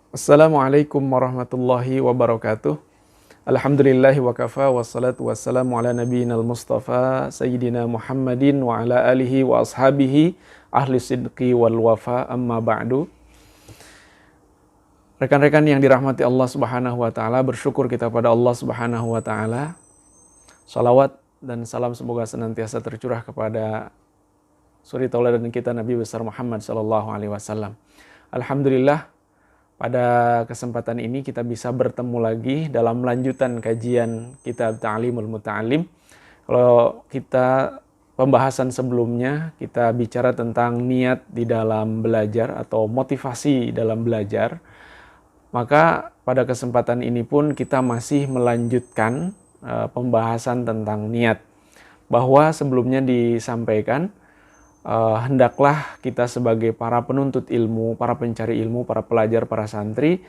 Assalamualaikum warahmatullahi wabarakatuh. Alhamdulillahi wa kafa wassalatu wassalamu ala nabiyyinal mustafa sayyidina Muhammadin wa ala alihi wa ashabihi ahli sidqi wal wafa amma ba'du. Rekan-rekan yang dirahmati Allah Subhanahu wa taala, bersyukur kita pada Allah Subhanahu wa taala. Salawat dan salam semoga senantiasa tercurah kepada suri tauladan kita Nabi besar Muhammad sallallahu alaihi wasallam. Alhamdulillah, pada kesempatan ini kita bisa bertemu lagi dalam lanjutan kajian kitab Ta'limul Muta'allim. Kalau kita pembahasan sebelumnya kita bicara tentang niat di dalam belajar atau motivasi dalam belajar, maka pada kesempatan ini pun kita masih melanjutkan pembahasan tentang niat. Bahwa sebelumnya disampaikan hendaklah kita sebagai para penuntut ilmu, para pencari ilmu, para pelajar, para santri,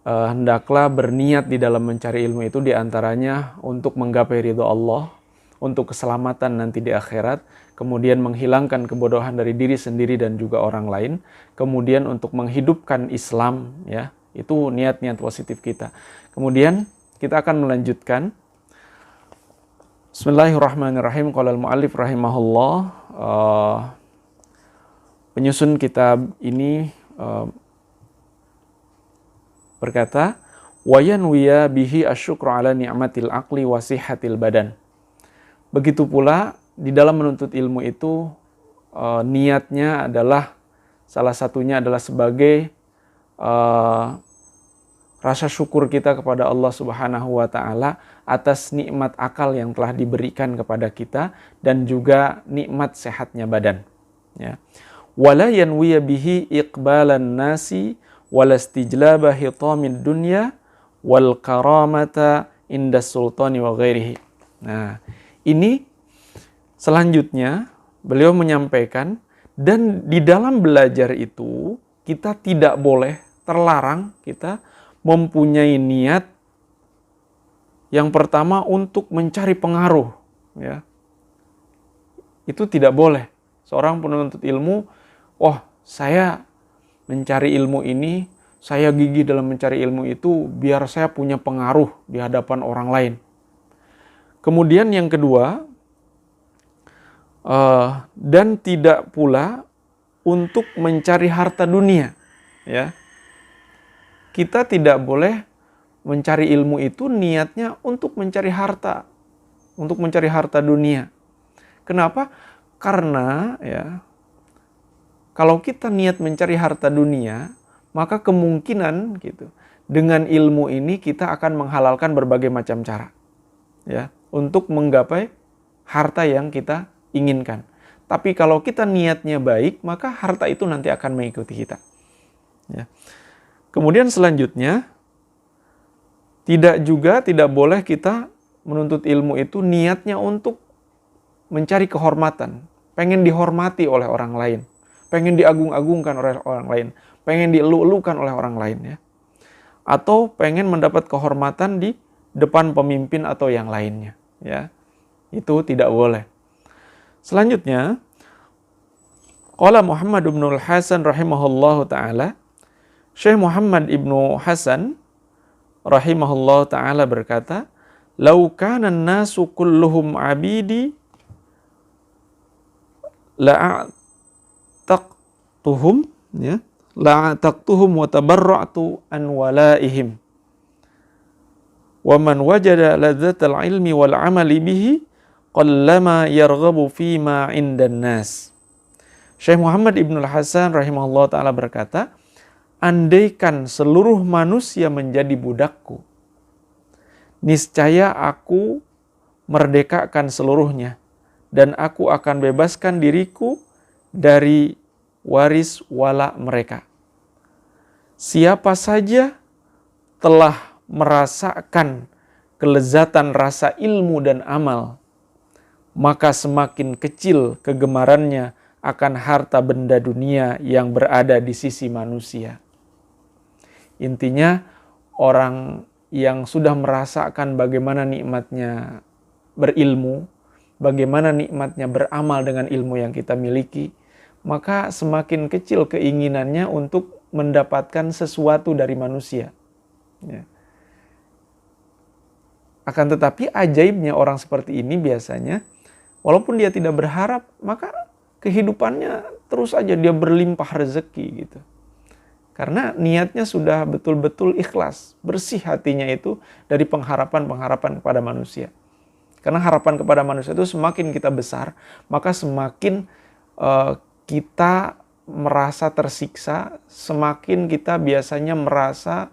hendaklah berniat di dalam mencari ilmu itu diantaranya untuk menggapai ridho Allah, untuk keselamatan nanti di akhirat, kemudian menghilangkan kebodohan dari diri sendiri dan juga orang lain, kemudian untuk menghidupkan Islam, ya, itu niat-niat positif kita. Kemudian kita akan melanjutkan. Bismillahirrahmanirrahim. Qala al-mu'allif rahimahullah, penyusun kitab ini berkata, wa yanwiya bihi asyukru ala ni'matil aqli wa sihhatil badan. Begitu pula di dalam menuntut ilmu itu niatnya adalah salah satunya adalah sebagai rasa syukur kita kepada Allah Subhanahu wa taala atas nikmat akal yang telah diberikan kepada kita dan juga nikmat sehatnya badan, ya. Wala yanwiya bihi iqbalan nasi wala istijlaba hitamid dunya wal karamata inda sultani wa ghairihi. Nah, ini selanjutnya beliau menyampaikan, dan di dalam belajar itu kita tidak boleh, terlarang kita mempunyai niat yang pertama untuk mencari pengaruh, ya. Itu tidak boleh. Seorang penuntut ilmu, saya mencari ilmu ini, saya gigih dalam mencari ilmu itu biar saya punya pengaruh di hadapan orang lain. Kemudian yang kedua, dan tidak pula untuk mencari harta dunia, ya. Kita tidak boleh mencari ilmu itu niatnya untuk mencari harta, untuk mencari harta dunia. Kenapa? Karena, ya, kalau kita niat mencari harta dunia, maka kemungkinan gitu, dengan ilmu ini kita akan menghalalkan berbagai macam cara, ya, untuk menggapai harta yang kita inginkan. Tapi kalau kita niatnya baik, maka harta itu nanti akan mengikuti kita, ya. Kemudian selanjutnya, tidak boleh kita menuntut ilmu itu niatnya untuk mencari kehormatan, pengen dihormati oleh orang lain, pengen diagung-agungkan oleh orang lain, pengen dielu-elukan oleh orang lain, ya. Atau pengen mendapat kehormatan di depan pemimpin atau yang lainnya, ya. Itu tidak boleh. Selanjutnya, qala Muhammad ibn al-Hasan rahimahullahu ta'ala, Syekh Muhammad ibnu Hasan rahimahullah ta'ala berkata, "Lau kana an-nasu kulluhum abidi la'ataqtuhum, ya, la'ataqtuhum wa tabarra'tu an walaihim. Wa man wajada ladzatal ilmi wal amali bihi qallama yarghabu fima 'indan nas." Syekh Muhammad ibnu Hasan rahimahullah ta'ala berkata, andaikan seluruh manusia menjadi budakku, niscaya aku merdekakan seluruhnya, dan aku akan bebaskan diriku dari waris wala mereka. Siapa saja telah merasakan kelezatan rasa ilmu dan amal, maka semakin kecil kegemarannya akan harta benda dunia yang berada di sisi manusia. Intinya, orang yang sudah merasakan bagaimana nikmatnya berilmu, bagaimana nikmatnya beramal dengan ilmu yang kita miliki, maka semakin kecil keinginannya untuk mendapatkan sesuatu dari manusia. Ya. Akan tetapi ajaibnya orang seperti ini biasanya, walaupun dia tidak berharap, maka kehidupannya terus aja dia berlimpah rezeki gitu. Karena niatnya sudah betul-betul ikhlas, bersih hatinya itu dari pengharapan-pengharapan kepada manusia. Karena harapan kepada manusia itu semakin kita besar, maka semakin kita merasa tersiksa, semakin kita biasanya merasa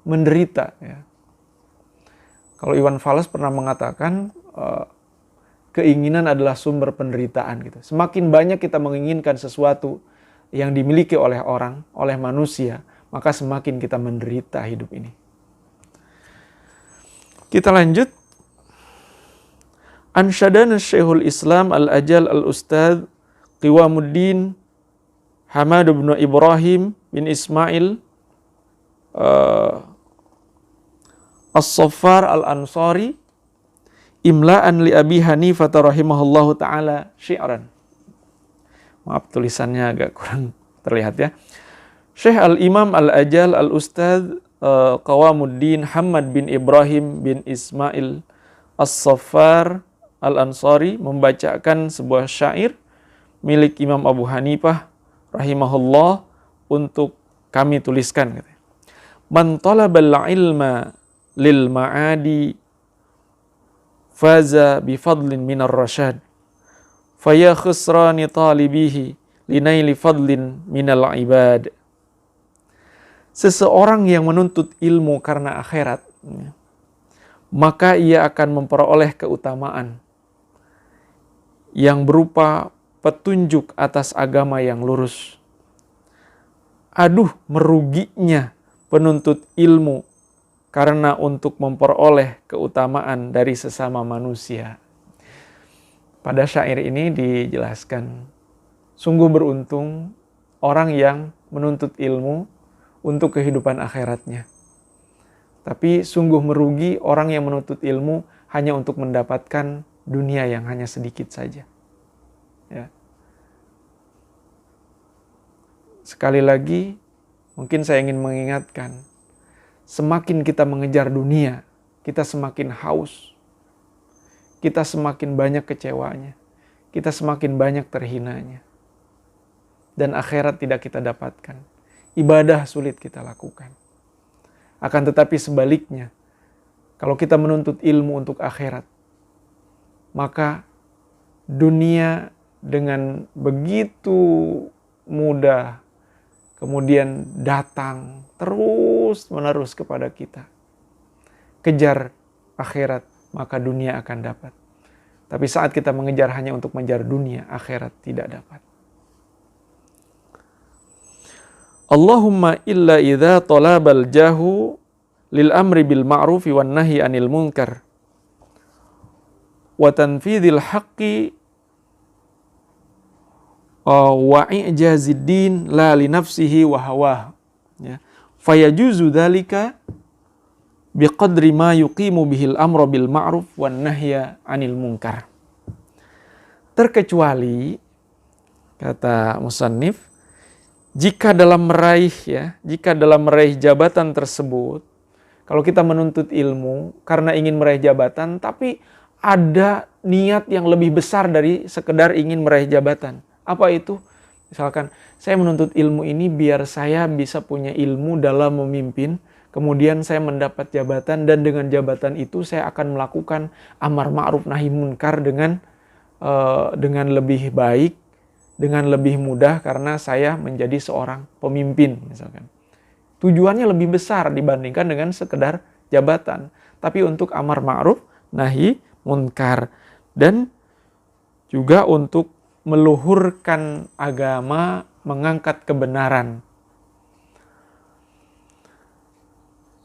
menderita. Ya. Kalau Iwan Fals pernah mengatakan, keinginan adalah sumber penderitaan. Gitu. Semakin banyak kita menginginkan sesuatu yang dimiliki oleh orang, oleh manusia, maka semakin kita menderita hidup ini. Kita lanjut. Ansyadana Syekhul Islam Al-Ajal Al-Ustadz Qiwamuddin Hamad bin Ibrahim bin Ismail As-Saffar Al-Ansari imla'an li Abi Hanifah rahimahullahu ta'ala syi'ran. Maaf tulisannya agak kurang terlihat ya. Syekh Al-Imam Al-Ajal Al-Ustadz Qiwamuddin Hamad bin Ibrahim bin Ismail As-Saffar Al-Ansari membacakan sebuah syair milik Imam Abu Hanifah rahimahullah untuk kami tuliskan. Man talabal ilma lil ma'adi faza bifadlin minar rasyad faya khusrani talibihi linaili fadlin minal ibad. Seseorang yang menuntut ilmu karena akhirat, maka ia akan memperoleh keutamaan yang berupa petunjuk atas agama yang lurus. Aduh, meruginya penuntut ilmu karena untuk memperoleh keutamaan dari sesama manusia. Pada syair ini dijelaskan, sungguh beruntung orang yang menuntut ilmu untuk kehidupan akhiratnya. Tapi sungguh merugi orang yang menuntut ilmu hanya untuk mendapatkan dunia yang hanya sedikit saja. Ya. Sekali lagi, mungkin saya ingin mengingatkan, semakin kita mengejar dunia, kita semakin haus. Kita semakin banyak kecewanya. Kita semakin banyak terhinanya. Dan akhirat tidak kita dapatkan. Ibadah sulit kita lakukan. Akan tetapi sebaliknya, kalau kita menuntut ilmu untuk akhirat, maka dunia dengan begitu mudah kemudian datang terus-menerus kepada kita. Kejar akhirat, maka dunia akan dapat. Tapi saat kita mengejar hanya untuk mengejar dunia, akhirat tidak dapat. Allahumma illa idza talabal jahu lil amri bil ma'rufi wan nahyi anil munkar wa tanfidhil haqqi wa i'jazid din la li nafsihi wa hawah. Ya. Fayajuzu dzalika biqadri ma yuqimu bihil amra bil ma'ruf wan nahya anil munkar. Terkecuali, kata musannif, jika dalam meraih jabatan tersebut, kalau kita menuntut ilmu karena ingin meraih jabatan, tapi ada niat yang lebih besar dari sekedar ingin meraih jabatan. Apa itu? Misalkan, saya menuntut ilmu ini biar saya bisa punya ilmu dalam memimpin, kemudian saya mendapat jabatan, dan dengan jabatan itu saya akan melakukan amar ma'ruf nahi munkar dengan lebih baik, dengan lebih mudah karena saya menjadi seorang pemimpin misalkan. Tujuannya lebih besar dibandingkan dengan sekedar jabatan. Tapi untuk amar ma'ruf nahi munkar dan juga untuk meluhurkan agama, mengangkat kebenaran.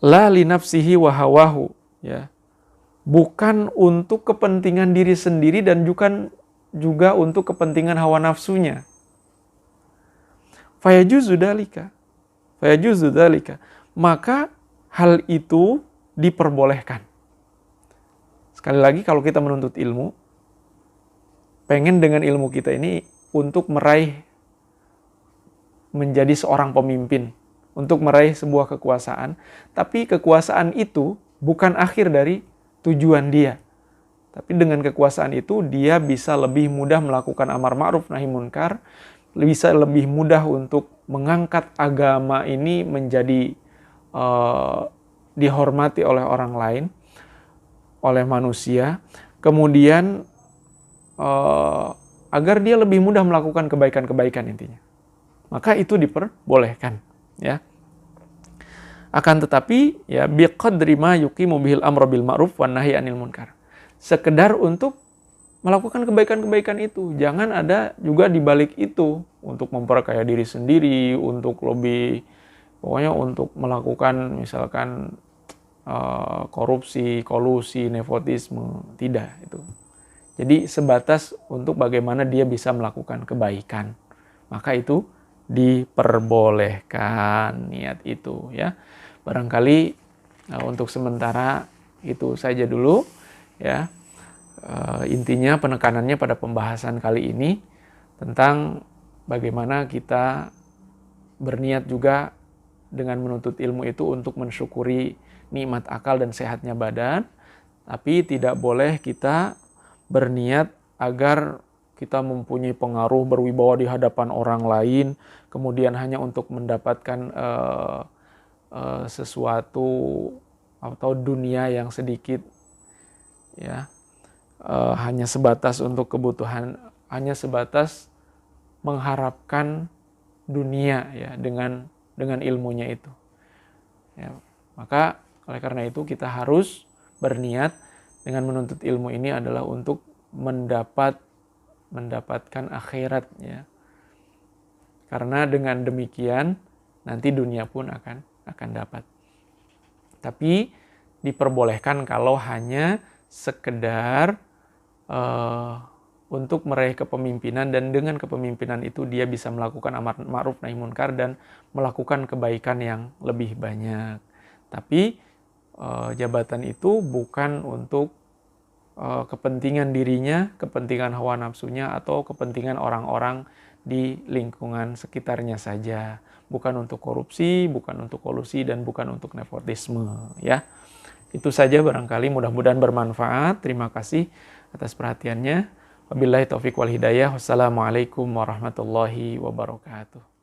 La li nafsihi wa hawahu, ya. Bukan untuk kepentingan diri sendiri dan juga untuk kepentingan hawa nafsunya. Fayajuzu dzalika. Maka hal itu diperbolehkan. Sekali lagi, kalau kita menuntut ilmu, pengen dengan ilmu kita ini untuk meraih menjadi seorang pemimpin, untuk meraih sebuah kekuasaan. Tapi kekuasaan itu bukan akhir dari tujuan dia. Tapi dengan kekuasaan itu dia bisa lebih mudah melakukan amar ma'ruf nahi munkar, bisa lebih mudah untuk mengangkat agama ini menjadi dihormati oleh orang lain, oleh manusia. Kemudian agar dia lebih mudah melakukan kebaikan-kebaikan intinya. Maka itu diperbolehkan, ya. Akan tetapi ya biqadri ma yuqimu bihil amra bil ma'ruf wan nahyi 'anil munkar. Sekedar untuk melakukan kebaikan-kebaikan itu. Jangan ada juga di balik itu untuk memperkaya diri sendiri, untuk lebih pokoknya untuk melakukan misalkan korupsi, kolusi, nepotisme, tidak itu. Jadi sebatas untuk bagaimana dia bisa melakukan kebaikan. Maka itu diperbolehkan niat itu, ya. Barangkali untuk sementara itu saja dulu, ya. Intinya penekanannya pada pembahasan kali ini tentang bagaimana kita berniat juga dengan menuntut ilmu itu untuk mensyukuri nikmat akal dan sehatnya badan, tapi tidak boleh kita berniat agar kita mempunyai pengaruh berwibawa di hadapan orang lain, kemudian hanya untuk mendapatkan sesuatu atau dunia yang sedikit, ya, hanya sebatas untuk kebutuhan, hanya sebatas mengharapkan dunia, ya, dengan ilmunya itu, ya. Maka oleh karena itu kita harus berniat dengan menuntut ilmu ini adalah untuk mendapatkan akhirat, ya. Karena dengan demikian nanti dunia pun akan dapat. Tapi diperbolehkan kalau hanya sekedar untuk meraih kepemimpinan, dan dengan kepemimpinan itu dia bisa melakukan amar ma'ruf nahi munkar dan melakukan kebaikan yang lebih banyak. Tapi jabatan itu bukan untuk kepentingan dirinya, kepentingan hawa nafsunya, atau kepentingan orang-orang di lingkungan sekitarnya saja. Bukan untuk korupsi, bukan untuk kolusi, dan bukan untuk nepotisme, ya. Itu saja barangkali, mudah-mudahan bermanfaat. Terima kasih atas perhatiannya. Wabillahi taufiq wal hidayah. Wassalamualaikum warahmatullahi wabarakatuh.